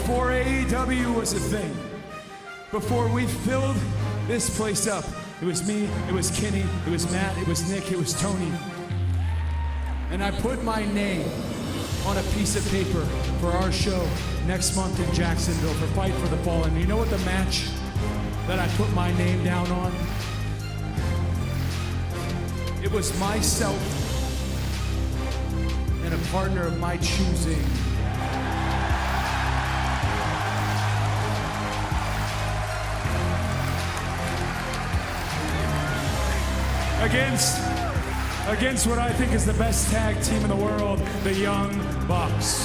Before AEW was a thing, before we filled this place up, it was me, it was Kenny, it was Matt, it was Nick, it was Tony. And I put my name on a piece of paper for our show next month in Jacksonville for Fight for the Fallen. You know what the match that I put my name down on? It was myself and a partner of my choosing. Against what I think is the best tag team in the world, the Young Bucks.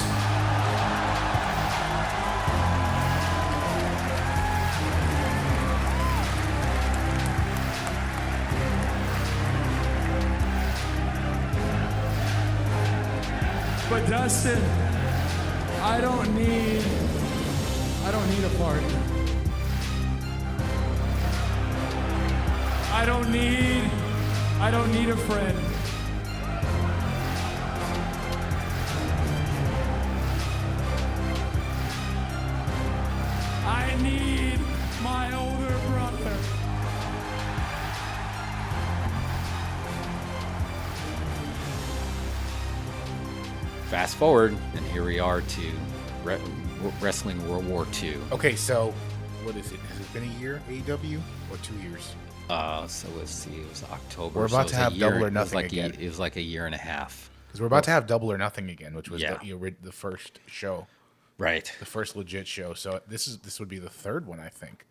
But Dustin, I don't need a partner. I don't need a friend. I need my older brother. Fast forward, and here we are to Wrestling World War II. Okay, so what is it? Has it been a year, AEW, or 2 years? So let's see, it was October. We're about to have Double or Nothing again. again. It was like a year and a half. Because we're about to have Double or Nothing again, which was Yeah. the first show. Right. The first legit show. So this would be the third one, I think.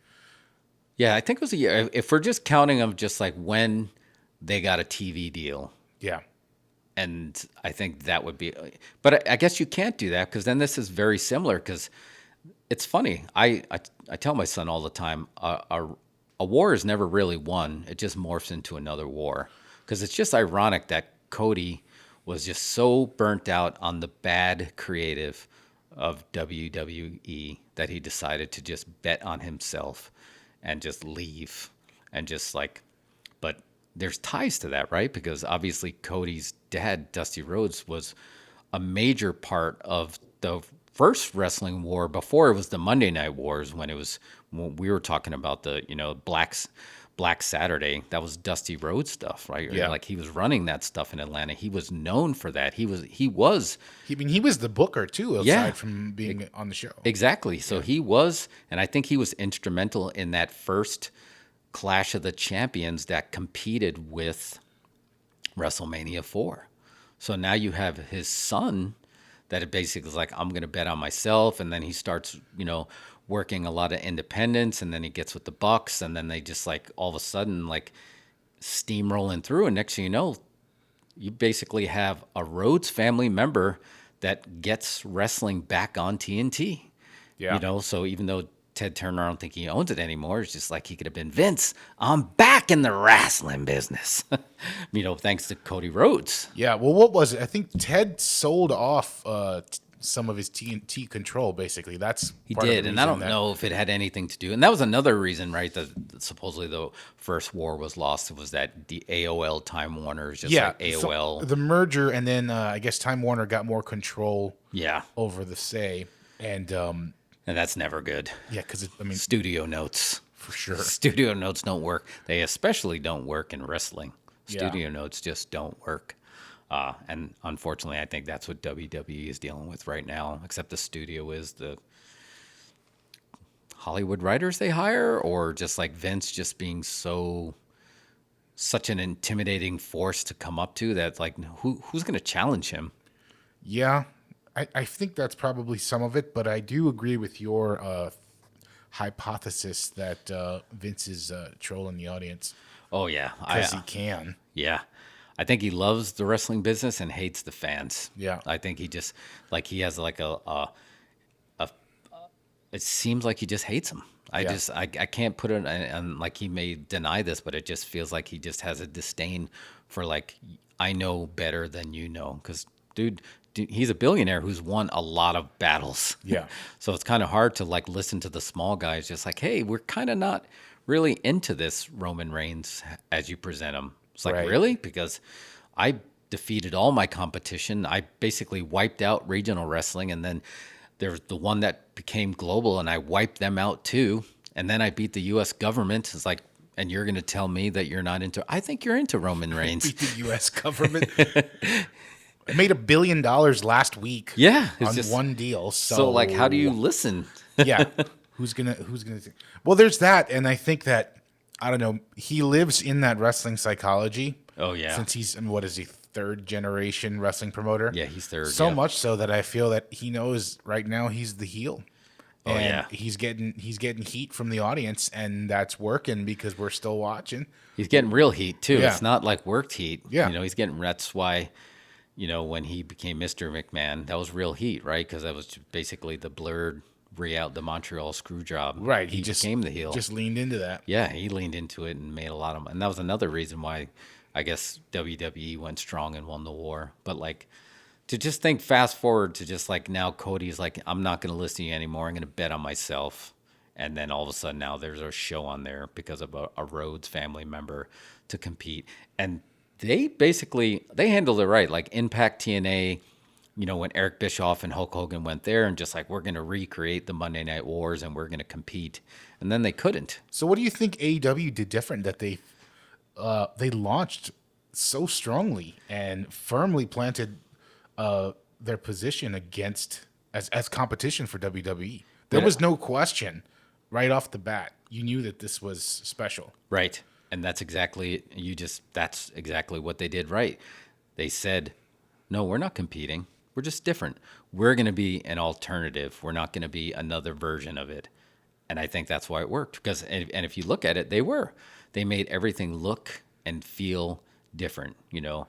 Yeah, I think it was a year. If we're just counting them just like when they got a TV deal. Yeah. And I think that would be, but I guess you can't do that because then this is very similar because it's funny. I tell my son all the time, a war is never really won. It just morphs into another war because it's just ironic that Cody was just so burnt out on the bad creative of WWE that he decided to just bet on himself and just leave and just like, but there's ties to that, right? Because obviously Cody's dad, Dusty Rhodes, was a major part of the first wrestling war before it was the Monday Night Wars when we were talking about the, Black Saturday. That was Dusty Rhodes stuff, right? Yeah. Like he was running that stuff in Atlanta. He was known for that. He was He was the booker too, aside from being on the show. Exactly. So he was, and I think he was instrumental in that first Clash of the Champions that competed with WrestleMania 4. So now you have his son that basically is like, I'm going to bet on myself. And then he starts, working a lot of independents, and then he gets with the Bucks, and then they just like all of a sudden like steamrolling through. And next thing you know, you basically have a Rhodes family member that gets wrestling back on TNT. Yeah. So even though Ted Turner, I don't think he owns it anymore. It's just like he could have been Vince. I'm back in the wrestling business, thanks to Cody Rhodes. Yeah. Well, what was it? I think Ted sold off some of his TNT control. Basically, that's He part of did, the and I reason don't know if it had anything to do. And that was another reason, right? That supposedly the first war was lost. It was that the AOL Time Warner is just like AOL. So the merger, and then I guess Time Warner got more control. Yeah. Over the say, and that's never good. Yeah, because studio notes for sure. Studio notes don't work. They especially don't work in wrestling. Yeah. Studio notes just don't work. And unfortunately, I think that's what WWE is dealing with right now. Except the studio is the Hollywood writers they hire, or just like Vince just being such an intimidating force to come up to that like who's going to challenge him? Yeah. I think that's probably some of it, but I do agree with your hypothesis that Vince is trolling the audience. Oh, yeah. Because he can. Yeah. I think he loves the wrestling business and hates the fans. Yeah. I think he just, like, he has like it seems like he just hates them. I can't put it, and like he may deny this, but it just feels like he just has a disdain for like, I know better than you know. Because, dude, he's a billionaire who's won a lot of battles. Yeah. So it's kind of hard to like listen to the small guys just like, hey, we're kind of not really into this Roman Reigns as you present him. It's like, right. Really? Because I defeated all my competition. I basically wiped out regional wrestling, and then There's the one that became global, and I wiped them out too. And then I beat the U.S. government. It's like, and you're going to tell me that you're not into? I think you're into Roman Reigns. Beat the U.S. government. I made $1 billion last week. Yeah, on just, one deal. So like, how do you listen? Yeah, who's gonna? Well, there's that, and I think that I don't know. He lives in that wrestling psychology. Oh yeah, since he's what is he, third generation wrestling promoter? Yeah, he's third. So yeah. much so that I feel that he knows right now he's the heel. Oh And yeah, he's getting heat from the audience, and that's working because we're still watching. he's getting real heat too. Yeah. It's not like worked heat. Yeah. You know, he's getting. That's why, you know, when he became Mr. McMahon, that was real heat, right? Because that was basically the blurred the Montreal screw job. Right, He just became the heel. Just leaned into that. Yeah, he leaned into it and made a lot of, and that was another reason why I guess WWE went strong and won the war. But like, to just think fast forward to just like now Cody's like, I'm not going to listen to you anymore. I'm going to bet on myself. And then all of a sudden now there's a show on there because of a Rhodes family member to compete. And they handled it right. Like Impact TNA, you know, when Eric Bischoff and Hulk Hogan went there and just like, we're going to recreate the Monday Night Wars and we're going to compete. And then they couldn't. So what do you think AEW did different that they launched so strongly and firmly planted their position against as competition for WWE? There was no question right off the bat. You knew that this was special. Right. And that's exactly what they did right. They said, no, we're not competing. We're just different. We're going to be an alternative. We're not going to be another version of it. And I think that's why it worked. Because, and if you look at it, they made everything look and feel different. You know,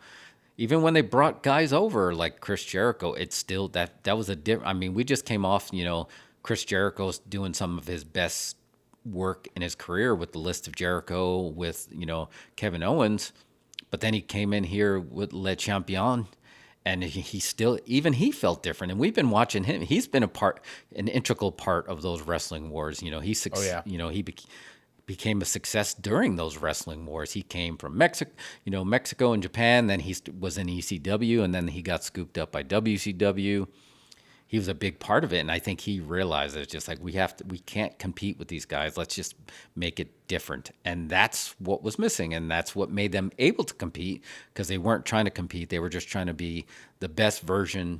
even when they brought guys over like Chris Jericho, it's still that was a different. I mean, we just came off, you know, Chris Jericho's doing some of his best work in his career with the List of Jericho, with, you know, Kevin Owens. But then he came in here with Le Champion. And he still, even he felt different. And we've been watching him. He's been an integral part of those wrestling wars. You know, he became a success during those wrestling wars. He came from Mexico and Japan. Then he was in ECW, and then he got scooped up by WCW. He was a big part of it, and I think he realized that it's just like we can't compete with these guys. Let's just make it different, and that's what was missing, and that's what made them able to compete, because they weren't trying to compete; they were just trying to be the best version,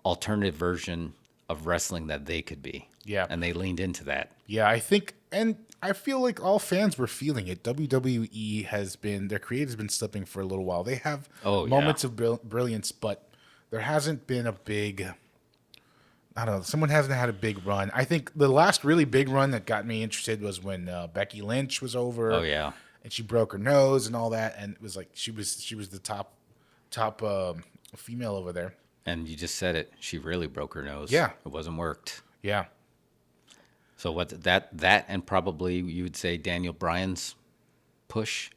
alternative version of wrestling that they could be. Yeah, and they leaned into that. Yeah, I think, and I feel like all fans were feeling it. WWE their creative has been slipping for a little while. They have moments of brilliance, but there hasn't been a big. I don't know. Someone hasn't had a big run. I think the last really big run that got me interested was when Becky Lynch was over. Oh yeah, and she broke her nose and all that, and it was like she was the top female over there. And you just said it. She really broke her nose. Yeah, it wasn't worked. Yeah. So what that and probably you would say Daniel Bryan's push,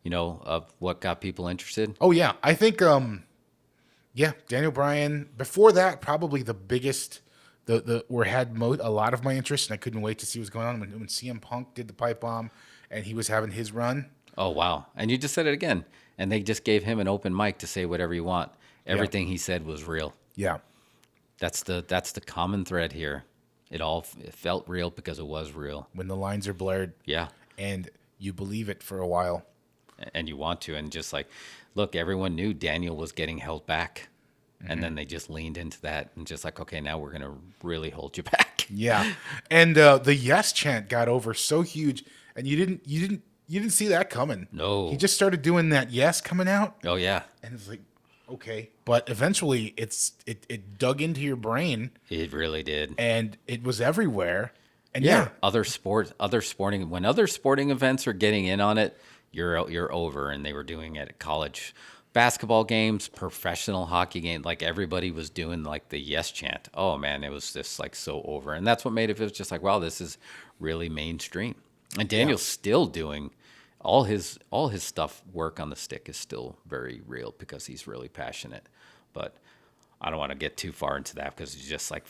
you know, of what got people interested. Oh yeah, I think Daniel Bryan. Before that, probably the biggest. Had a lot of my interest, and I couldn't wait to see what was going on when CM Punk did the pipe bomb, and he was having his run. Oh wow! And you just said it again, and they just gave him an open mic to say whatever you want. Everything he said was real. Yeah, that's the common thread here. It felt real because it was real. When the lines are blurred, yeah, and you believe it for a while, and you want to, and just like, look, everyone knew Daniel was getting held back. And then they just leaned into that and just like, okay, now we're going to really hold you back. Yeah. And the yes chant got over so huge, and you didn't see that coming. No. He just started doing that yes coming out. Oh yeah. And it's like, okay, but eventually it dug into your brain. It really did. And it was everywhere. And when other sporting events are getting in on it, you're over. And they were doing it at college basketball games, professional hockey games, like everybody was doing like the yes chant. Oh man, it was just like so over. And that's what made it just like, wow, this is really mainstream. And Daniel's still doing all his stuff, work on the stick is still very real because he's really passionate. But I don't want to get too far into that because it's just like,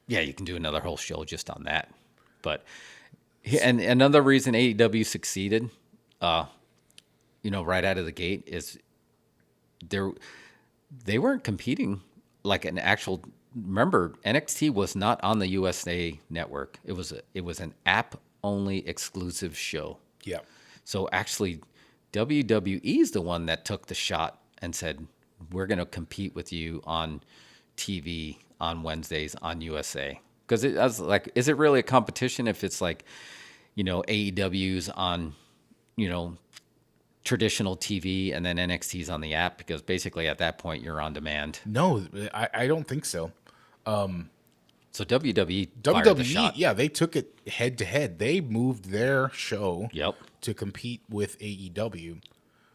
yeah, you can do another whole show just on that. But, and another reason AEW succeeded, you know, right out of the gate is they weren't competing like an actual remember, NXT was not on the USA Network. It was an app only exclusive show. Yeah. So actually, WWE is the one that took the shot and said, we're going to compete with you on TV on Wednesdays on USA. Because I was like, is it really a competition if it's like, AEW's on, traditional TV and then NXT's on the app? Because basically at that point you're on demand. No, I don't think so. So WWE fired the shot. Yeah, they took it head to head. They moved their show Yep. to compete with AEW,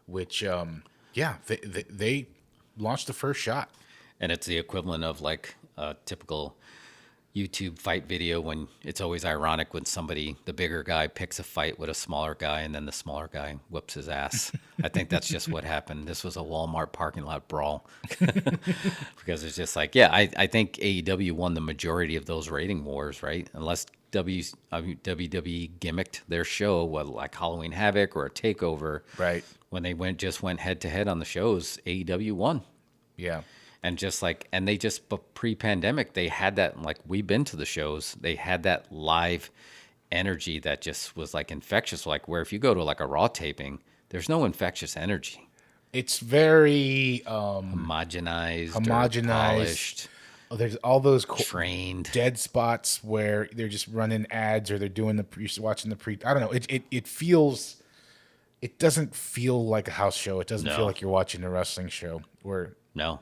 which, they launched the first shot. And it's the equivalent of like a typical YouTube fight video when it's always ironic when the bigger guy picks a fight with a smaller guy and then the smaller guy whips his ass. I think that's just what happened. This was a Walmart parking lot brawl. Because it's just like, I think AEW won the majority of those rating wars, right? Unless WWE gimmicked their show, whether like Halloween Havoc or a Takeover. Right. When they went head to head on the shows, AEW won. Yeah. And but pre-pandemic, they had that, like, we've been to the shows, they had that live energy that just was like infectious, like where if you go to like a Raw taping, there's no infectious energy. It's very homogenized, polished. Oh, there's all those trained dead spots where they're just running ads or they're doing you're watching the I don't know. It doesn't feel like a house show. It doesn't feel like you're watching a wrestling show. No.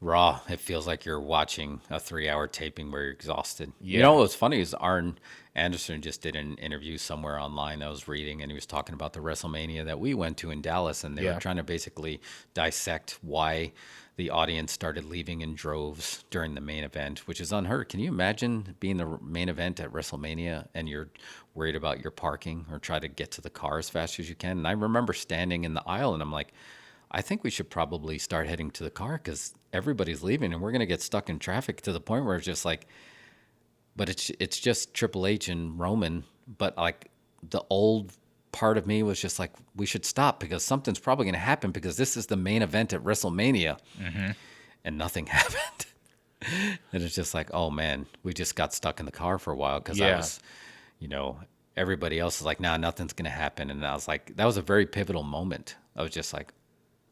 Raw, it feels like you're watching a 3-hour taping where you're exhausted. Yeah. What's funny is Arn Anderson just did an interview somewhere online I was reading, and he was talking about the WrestleMania that we went to in Dallas, and they were trying to basically dissect why the audience started leaving in droves during the main event, which is unheard. Can you imagine being the main event at WrestleMania and you're worried about your parking or try to get to the car as fast as you can? And I remember standing in the aisle, and I'm like, I think we should probably start heading to the car because everybody's leaving and we're going to get stuck in traffic to the point where it's just like, but it's just Triple H and Roman. But like the old part of me was just like, we should stop because something's probably going to happen because this is the main event at WrestleMania. Mm-hmm. And nothing happened. And it's just like, oh man, we just got stuck in the car for a while because I was, everybody else is like, nah, nothing's going to happen. And I was like, that was a very pivotal moment. I was just like,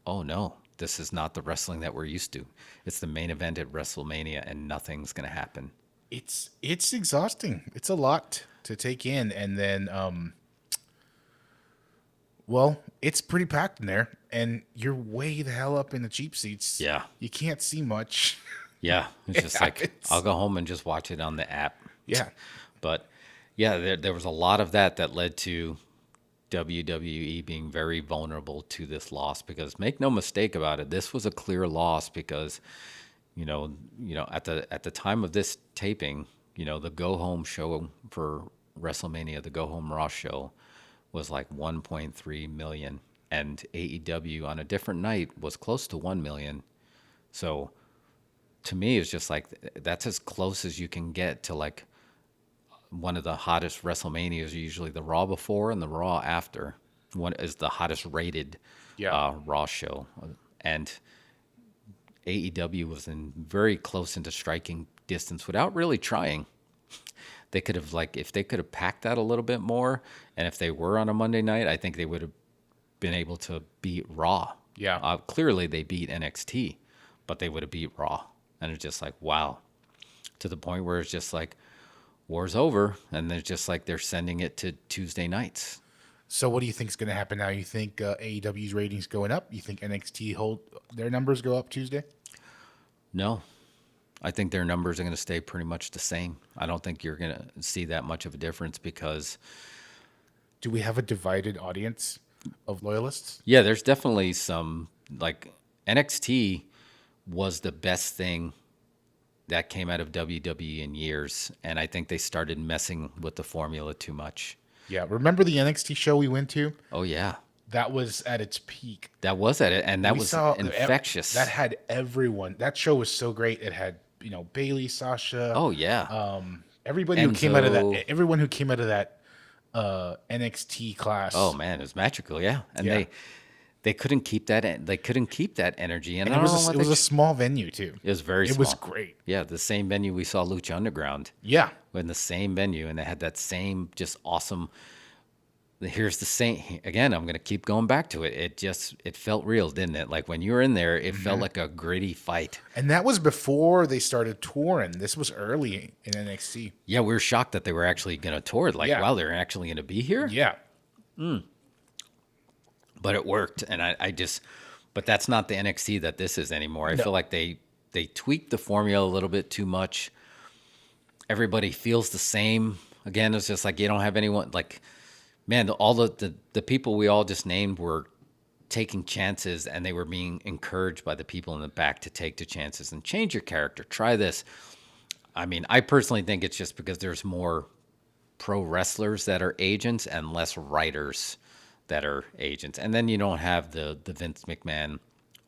oh no, this is not the wrestling that we're used to. It's the main event at WrestleMania and nothing's going to happen. It's exhausting. It's a lot to take in. And then, it's pretty packed in there and you're way the hell up in the cheap seats. Yeah. You can't see much. Yeah. It's just like, I'll go home and just watch it on the app. Yeah. But yeah, there was a lot of that led to WWE being very vulnerable to this loss because make no mistake about it, this was a clear loss because, at the time of this taping, the go home show for WrestleMania, the go home Raw show was like 1.3 million and AEW on a different night was close to 1 million. So to me, it's just like, that's as close as you can get to like one of the hottest WrestleManias, usually the Raw before and the Raw after. One is the hottest rated Raw show. And AEW was very close into striking distance without really trying. They could have, if they could have packed that a little bit more, and if they were on a Monday night, I think they would have been able to beat Raw. Yeah. Clearly they beat NXT, but they would have beat Raw. And it's just like, wow. To the point where it's just like, war's over, and they're just like they're sending it to Tuesday nights. So what do you think is going to happen now? You think AEW's ratings going up? You think NXT their numbers go up Tuesday? No. I think their numbers are going to stay pretty much the same. I don't think you're going to see that much of a difference because... Do we have a divided audience of loyalists? Yeah, there's definitely some, NXT was the best thing that came out of WWE in years, and I think they started messing with the formula too much. Yeah, remember the NXT show we went to? Oh, yeah. That was at its peak. That was at it, and that was infectious. That had everyone. That show was so great. It had, Bayley, Sasha. Oh, yeah. Everybody who came out of that, everyone who came out of that NXT class. Oh, man, it was magical, yeah. And they couldn't keep that. They couldn't keep that energy, and And I don't know what it was a small venue too. It was very It small. was great. Yeah, the same venue we saw Lucha Underground. Yeah. In the same venue, and they had that same just awesome. Here's the same again. I'm going to keep going back to it. It felt real, didn't it? Like when you were in there, it felt like a gritty fight. And that was before they started touring. This was early in NXT. Yeah, we were shocked that they were actually going to tour. Like, Yeah. wow, they're actually going to be here. Yeah. But it worked, and but that's not the NXT that this is anymore. I feel like they tweaked the formula a little bit too much. Everybody feels the same. Again, it's just like you don't have anyone like, man, all the people we all just named were taking chances, and they were being encouraged by the people in the back to take the chances and change your character. Try this. I mean, I personally think it's just because there's more pro wrestlers that are agents and less writers that are agents. And then you don't have the Vince McMahon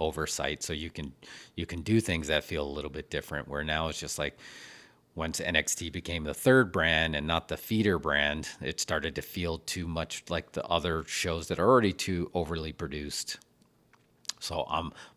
oversight, so you can do things that feel a little bit different, where now it's just like once NXT became the third brand and not the feeder brand, it started to feel too much like the other shows that are already too overly produced. So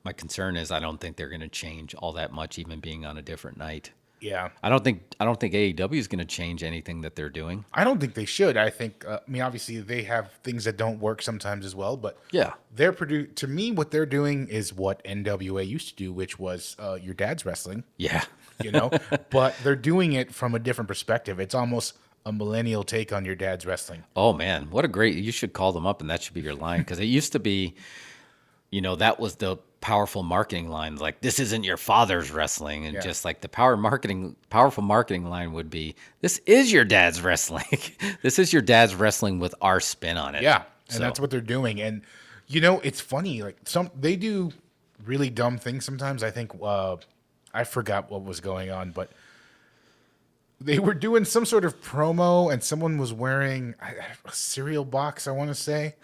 my concern is I don't think they're going to change all that much, even being on a different night. Yeah. I don't think AEW is going to change anything that they're doing. I don't think they should. I think, I mean, obviously they have things that don't work sometimes as well, but Yeah. to me, what they're doing is what NWA used to do, which was your dad's wrestling, Yeah. you know, but they're doing it from a different perspective. It's almost a millennial take on your dad's wrestling. Oh man, you should call them up and that should be your line. Cause it used to be, that was the powerful marketing line. Like, this isn't your father's wrestling. And just like the powerful marketing line would be, this is your dad's wrestling. This is your dad's wrestling with our spin on it. Yeah. And that's what they're doing. And it's funny, like they do really dumb things sometimes. I think, I forgot what was going on, but they were doing some sort of promo and someone was wearing a cereal box, I want to say.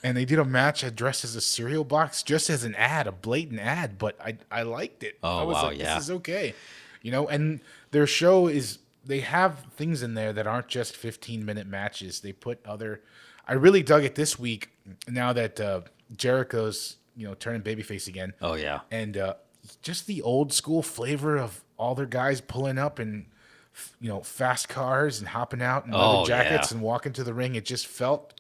And they did a match dressed as a cereal box, just as an ad, a blatant ad. But I liked it. Oh, I was wow, like, yeah. this is okay. And their show they have things in there that aren't just 15-minute matches. They put I really dug it this week now that Jericho's, turning babyface again. Oh yeah. And just the old school flavor of all their guys pulling up in, fast cars and hopping out in leather jackets and walking to the ring. It just felt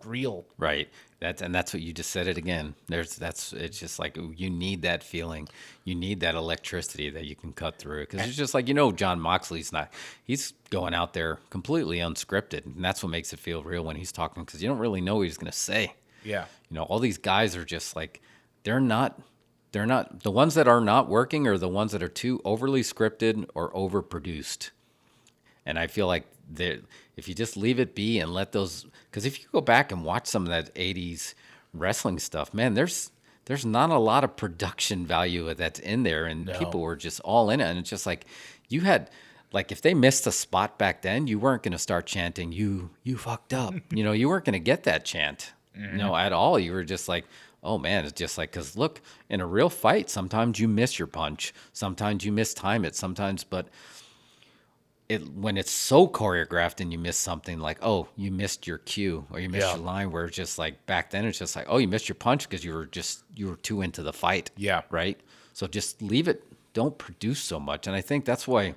real. Right. That's what you just said it again. It's just like you need that feeling. You need that electricity that you can cut through. Because it's just like, John Moxley's he's going out there completely unscripted. And that's what makes it feel real when he's talking, because you don't really know what he's going to say. Yeah. All these guys are just like, they're not, the ones that are not working are the ones that are too overly scripted or overproduced. And I feel like if you just leave it be and let those, because if you go back and watch some of that 80s wrestling stuff, man, there's not a lot of production value that's in there, and people were just all in it. And it's just like, you had, like, if they missed a spot back then, you weren't going to start chanting, you fucked up. You weren't going to get that chant, at all. You were just like, oh man, it's just like, because look, in a real fight, sometimes you miss your punch, sometimes you mistime it, sometimes, but when it's so choreographed and you miss something, like, oh, you missed your cue or you missed your line, where it's just like back then it's just like, oh, you missed your punch because you were too into the fight. Yeah. Right. So just leave it. Don't produce so much. And I think that's why,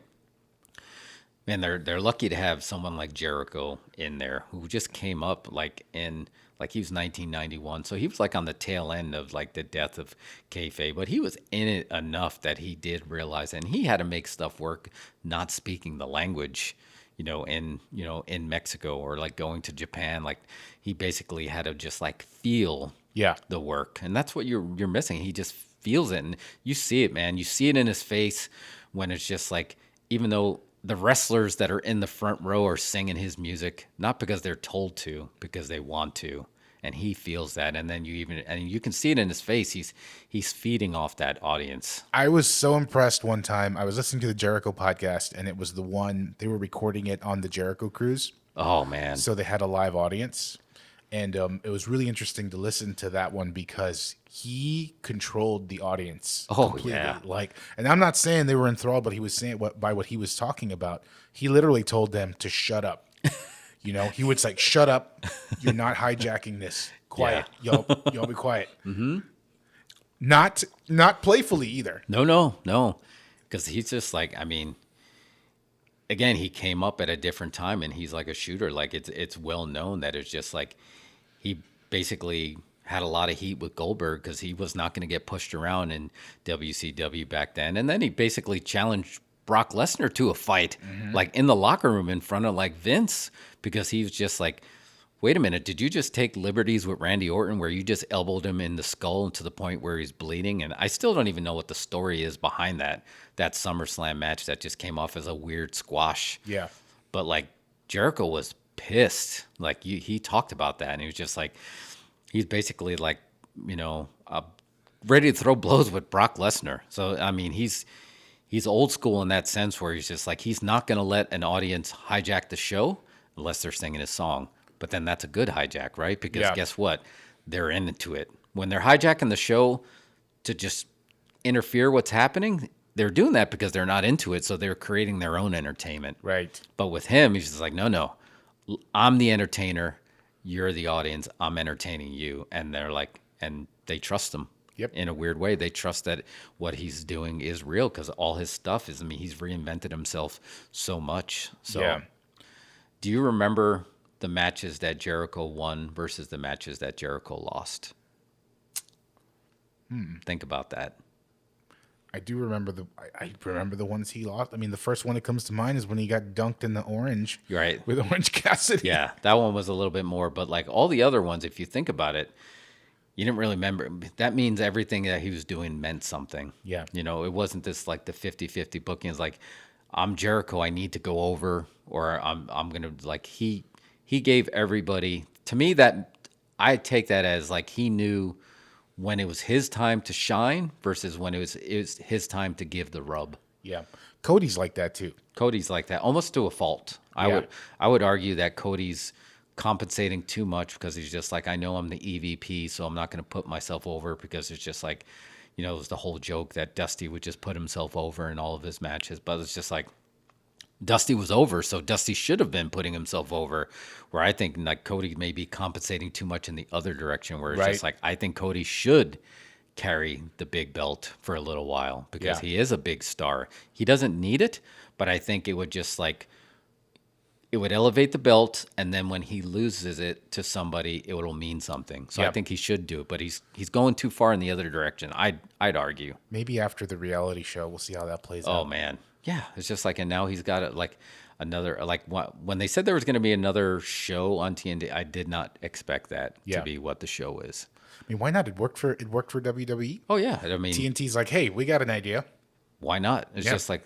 man, they're lucky to have someone like Jericho in there, who just came up he was 1991, so he was like on the tail end of like the death of kayfabe, but he was in it enough that he did realize, and he had to make stuff work, not speaking the language, in Mexico or like going to Japan. Like, he basically had to just like feel the work, and that's what you're missing. He just feels it, and you see it, man. You see it in his face when it's just like, even though the wrestlers that are in the front row are singing his music, not because they're told to, because they want to. And he feels that. And then you can see it in his face. He's feeding off that audience. I was so impressed one time. I was listening to the Jericho podcast, and it was the one, they were recording it on the Jericho cruise. Oh man. So they had a live audience. And it was really interesting to listen to that one because he controlled the audience completely. Yeah. And I'm not saying they were enthralled, but he was saying by what he was talking about. He literally told them to shut up. You know, he would like, shut up. You're not hijacking this. Quiet. Y'all be quiet. Mm-hmm. Not playfully either. No. Because he's just like, I mean, again, he came up at a different time and he's like a shooter. Like it's well known that it's just like he basically had a lot of heat with Goldberg because he was not going to get pushed around in WCW back then. And then he basically challenged Brock Lesnar to a fight, like in the locker room in front of like Vince, because he was just like, wait a minute, did you just take liberties with Randy Orton where you just elbowed him in the skull to the point where he's bleeding? And I still don't even know what the story is behind that SummerSlam match that just came off as a weird squash. Yeah. But like Jericho was pissed. Like he talked about that and he was just like, he's basically like, you know, ready to throw blows with Brock Lesnar. So, I mean, he's old school in that sense where he's just like, he's not going to let an audience hijack the show unless they're singing his song. But then that's a good hijack, right? Because guess what? They're into it. When they're hijacking the show to just interfere what's happening, they're doing that because they're not into it. So they're creating their own entertainment. Right. But with him, he's just like, no. I'm the entertainer. You're the audience. I'm entertaining you. And they're like, and they trust him. Yep. In a weird way, they trust that what he's doing is real because all his stuff is, I mean, he's reinvented himself so much. So do you remember the matches that Jericho won versus the matches that Jericho lost? Think about that. I do remember I remember the ones he lost. I mean, the first one that comes to mind is when he got dunked in the orange. Right. With Orange Cassidy. Yeah, that one was a little bit more, but like all the other ones, if you think about it, you didn't really remember. That means everything that he was doing meant something. Yeah. You know, it wasn't this like the 50-50 booking. It's like, I'm Jericho, I need to go over, or I'm going to, like, he gave everybody, to me, that I take that as like he knew when it was his time to shine versus when it was his time to give the rub. Yeah. Cody's like that too. Cody's like that, almost to a fault. I would argue that Cody's compensating too much because he's just like, I know I'm the EVP, so I'm not going to put myself over, because it's just like, you know, it was the whole joke that Dusty would just put himself over in all of his matches. But it's just like, Dusty was over, so Dusty should have been putting himself over, where I think like Cody may be compensating too much in the other direction, where it's just like, I think Cody should carry the big belt for a little while because he is a big star. He doesn't need it, but I think it would just like, it would elevate the belt, and then when he loses it to somebody, it will mean something. So I think he should do it, but he's going too far in the other direction. I'd argue. Maybe after the reality show, we'll see how that plays out. Oh man, yeah. It's just like, and now he's got it like another, like when they said there was going to be another show on TNT, I did not expect that to be what the show is. I mean, why not? It worked for WWE. Oh yeah, I mean, TNT's like, hey, we got an idea. Why not? It's just like,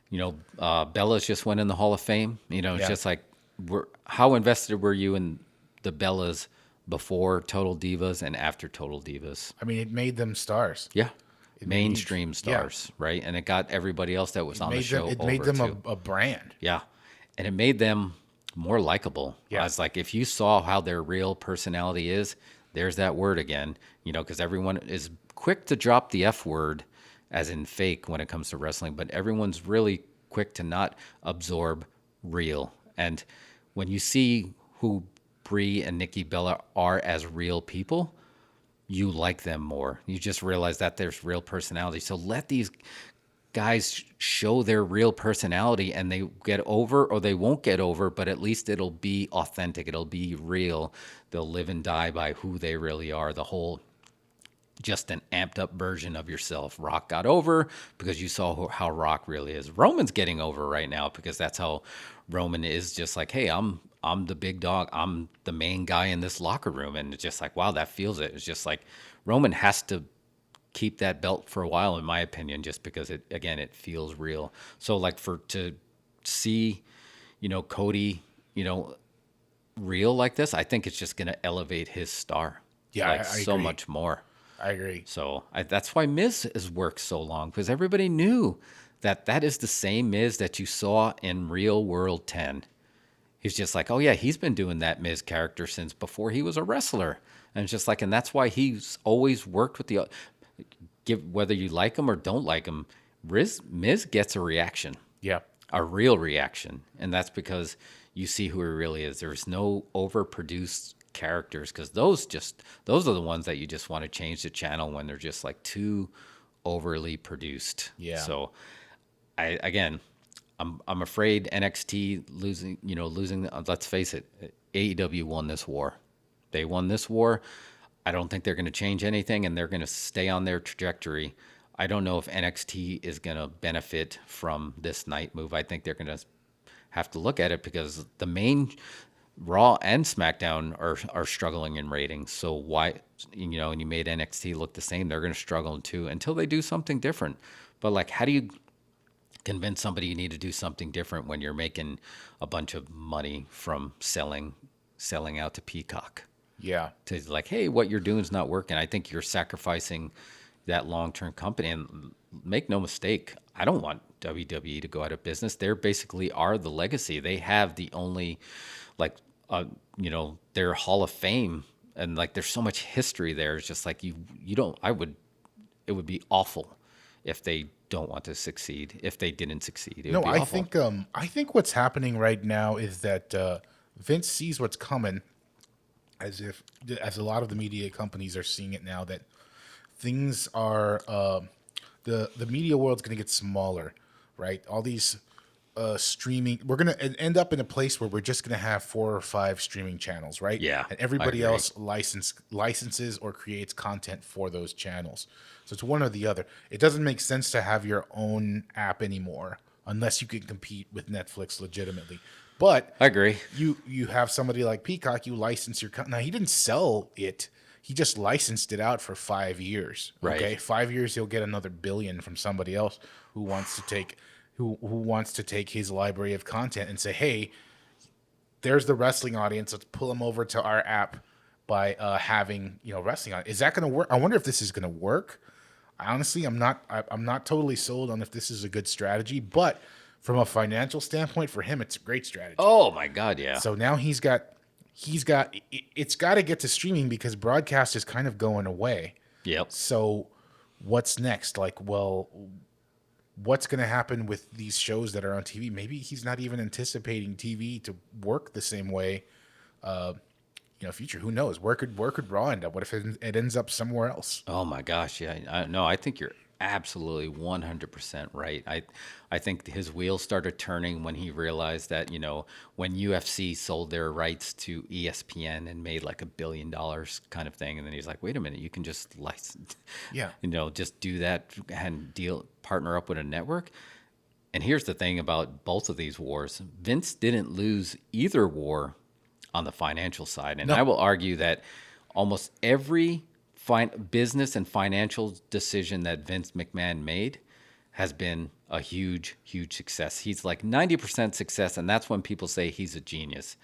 you know, Bella's just went in the Hall of Fame. You know, it's just like, how invested were you in the Bellas before Total Divas and after Total Divas? I mean, it made them stars. Yeah. Mainstream stars, right? And it got everybody else that was on the show It over made them too. a brand. Yeah. And it made them more likable. Yeah. It's like, if you saw how their real personality is, there's that word again, you know, because everyone is quick to drop the F word, as in fake, when it comes to wrestling, but everyone's really quick to not absorb real. And when you see who Brie and Nikki Bella are as real people, you like them more. You just realize that there's real personality. So let these guys show their real personality, and they get over or they won't get over, but at least it'll be authentic. It'll be real. They'll live and die by who they really are. The whole, just an amped up version of yourself. Rock got over because you saw how Rock really is. Roman's getting over right now because that's how Roman is, just like, hey, I'm the big dog. I'm the main guy in this locker room. And it's just like, wow, that feels it. It's just like Roman has to keep that belt for a while, in my opinion, just because it feels real. So like to see, you know, Cody, you know, real like this, I think it's just going to elevate his star. Yeah, like I so agree. much more. I agree. So that's why Miz has worked so long, because everybody knew that is the same Miz that you saw in Real World 10. He's just like, oh yeah, he's been doing that Miz character since before he was a wrestler. And it's just like, and that's why he's always worked with whether you like him or don't like him, Miz gets a reaction. Yeah. a real reaction, and that's because you see who he really is. There's no overproduced characters, because those are the ones that you just want to change the channel when they're just like too overly produced. Yeah. So I'm afraid NXT losing. Let's face it, AEW won this war. They won this war. I don't think they're going to change anything, and they're going to stay on their trajectory. I don't know if NXT is going to benefit from this night move. I think they're going to have to look at it, because the main Raw and SmackDown are struggling in ratings. So why, and you made NXT look the same, they're going to struggle too until they do something different. But like, how do you convince somebody you need to do something different when you're making a bunch of money from selling out to Peacock? Yeah. To like, hey, what you're doing is not working. I think you're sacrificing that long-term company. And make no mistake, I don't want WWE to go out of business. They basically are the legacy. They have the only, their Hall of Fame, and like, there's so much history there. It's just like, it would be awful if they don't want to succeed. If they didn't succeed, it would be awful. I think what's happening right now is that Vince sees what's coming, as a lot of the media companies are seeing it now, that things are the media world's going to get smaller, right? All these streaming, we're going to end up in a place where we're just going to have 4 or 5 streaming channels, right? Yeah, and everybody else licenses or creates content for those channels. So it's one or the other. It doesn't make sense to have your own app anymore unless you can compete with Netflix legitimately. But I agree. You have somebody like Peacock, you license your now he didn't sell it. He just licensed it out for 5 years. Right. Okay. 5 years he'll get another $1 billion from somebody else who wants to take his library of content and say, hey, there's the wrestling audience. Let's pull them over to our app by having wrestling on. Is that going to work? I wonder if this is going to work. Honestly, I'm not totally sold on if this is a good strategy, but from a financial standpoint, for him, it's a great strategy. Oh my God, yeah. So now it's got to get to streaming because broadcast is kind of going away. Yep. So what's next? Like, well, what's going to happen with these shows that are on TV? Maybe he's not even anticipating TV to work the same way. Future, who knows? Where could Raw end up? What if it ends up somewhere else? Oh my gosh, yeah. I think you're absolutely 100% right. I think his wheels started turning when he realized that, when UFC sold their rights to ESPN and made like $1 billion kind of thing. And then he's like, wait a minute, you can just license, yeah, just do that and partner up with a network. And here's the thing about both of these wars. Vince didn't lose either war on the financial side. And I will argue that almost every business and financial decision that Vince McMahon made has been a huge, huge success. He's like 90% success, and that's when people say he's a genius.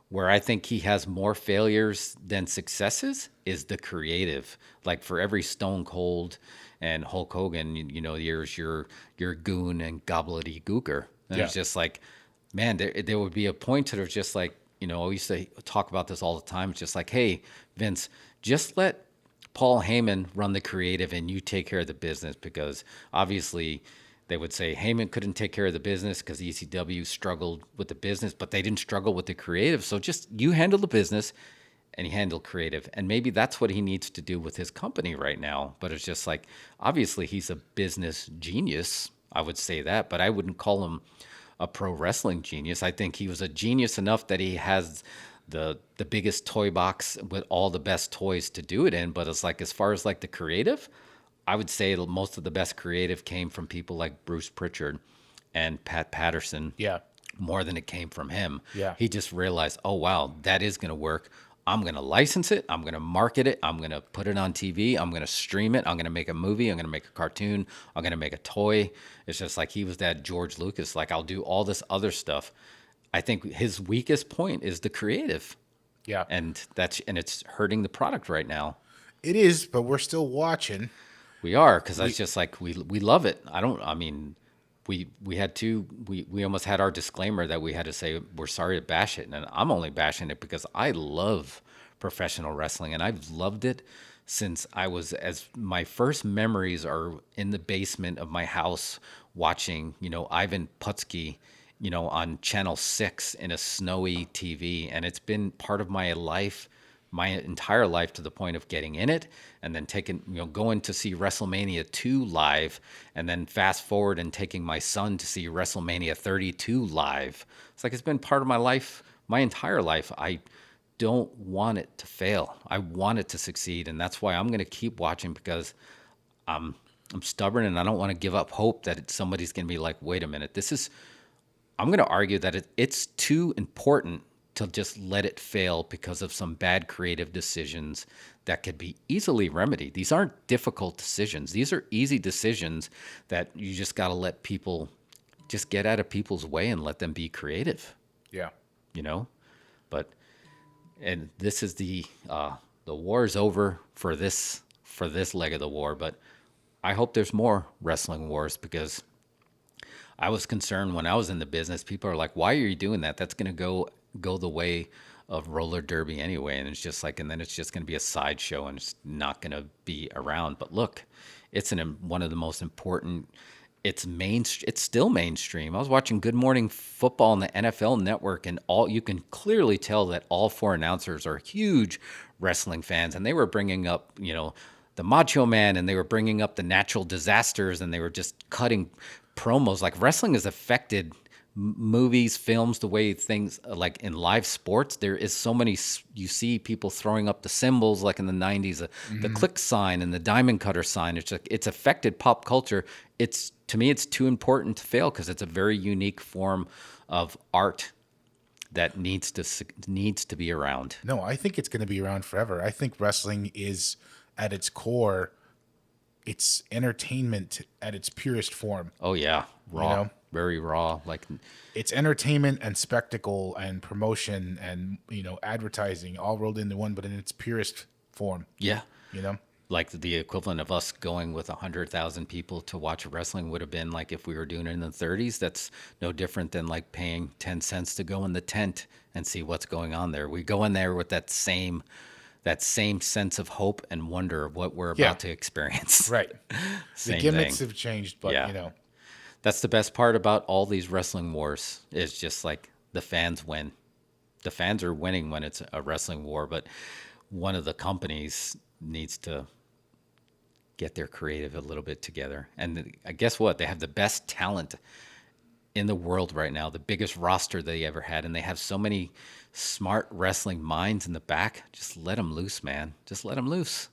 Where I think he has more failures than successes is the creative. Like for every Stone Cold and Hulk Hogan, there's your goon and gobbledygooker. And it's just like, man, there would be a point to there's just like, we used to talk about this all the time. It's just like, hey, Vince, just let Paul Heyman run the creative and you take care of the business, because obviously they would say Heyman couldn't take care of the business because ECW struggled with the business, but they didn't struggle with the creative. So just you handle the business and you handle creative. And maybe that's what he needs to do with his company right now. But it's just like, obviously he's a business genius. I would say that, but I wouldn't call him a pro wrestling genius. I think he was a genius enough that he has the biggest toy box with all the best toys to do it in. But it's like, as far as like the creative, I would say most of the best creative came from people like Bruce Pritchard and Pat Patterson. Yeah. More than it came from him. Yeah. He just realized, oh, wow, that is going to work. I'm going to license it. I'm going to market it. I'm going to put it on TV. I'm going to stream it. I'm going to make a movie. I'm going to make a cartoon. I'm going to make a toy. It's just like he was that George Lucas. Like, I'll do all this other stuff. I think his weakest point is the creative. Yeah. And it's hurting the product right now. It is, but we're still watching. We are, because it's just like we love it. We had to, we almost had our disclaimer that we had to say we're sorry to bash it. And I'm only bashing it because I love professional wrestling, and I've loved it since I was, as my first memories are in the basement of my house watching, Ivan Putski, on Channel 6 in a snowy TV. And it's been part of my life, my entire life, to the point of getting in it and then going to see WrestleMania 2 live, and then fast forward and taking my son to see WrestleMania 32 live. It's like, it's been part of my life, my entire life. I don't want it to fail. I want it to succeed. And that's why I'm going to keep watching, because I'm stubborn and I don't want to give up hope that somebody's going to be like, wait a minute, I'm going to argue that it's too important to just let it fail because of some bad creative decisions that could be easily remedied. These aren't difficult decisions. These are easy decisions that you just got to let people just get out of people's way and let them be creative. Yeah. But, and this is the war is over for this leg of the war, but I hope there's more wrestling wars, because I was concerned when I was in the business. People are like, why are you doing that? That's going to go the way of roller derby anyway. And it's just like, and then it's just going to be a sideshow and it's not going to be around. But look, it's one of the most important, it's still mainstream. I was watching Good Morning Football on the NFL Network, and you can clearly tell that all 4 announcers are huge wrestling fans. And they were bringing up, the Macho Man, and they were bringing up the natural disasters, and they were just cutting promos. Like, wrestling has affected movies, films, the way things, like in live sports, there is so many, you see people throwing up the symbols, like in the 90s, the click sign and the diamond cutter sign. It's affected pop culture. To me, it's too important to fail, because it's a very unique form of art that needs to be around. No, I think it's going to be around forever. I think wrestling is, at its core, it's entertainment at its purest form. Oh yeah, raw, very raw. Like, it's entertainment and spectacle and promotion and advertising all rolled into one, but in its purest form. Yeah, like the equivalent of us going with 100,000 people to watch wrestling would have been like if we were doing it in the 30s. That's no different than like paying 10 cents to go in the tent and see what's going on there. We go in there with that same sense of hope and wonder of what we're about to experience. Right. The gimmicks have changed, but that's the best part about all these wrestling wars, is just like the fans win. The fans are winning when it's a wrestling war, but one of the companies needs to get their creative a little bit together. And guess what? They have the best talent in the world right now, the biggest roster they ever had, and they have so many smart wrestling minds in the back. Just let them loose, man. Just let them loose.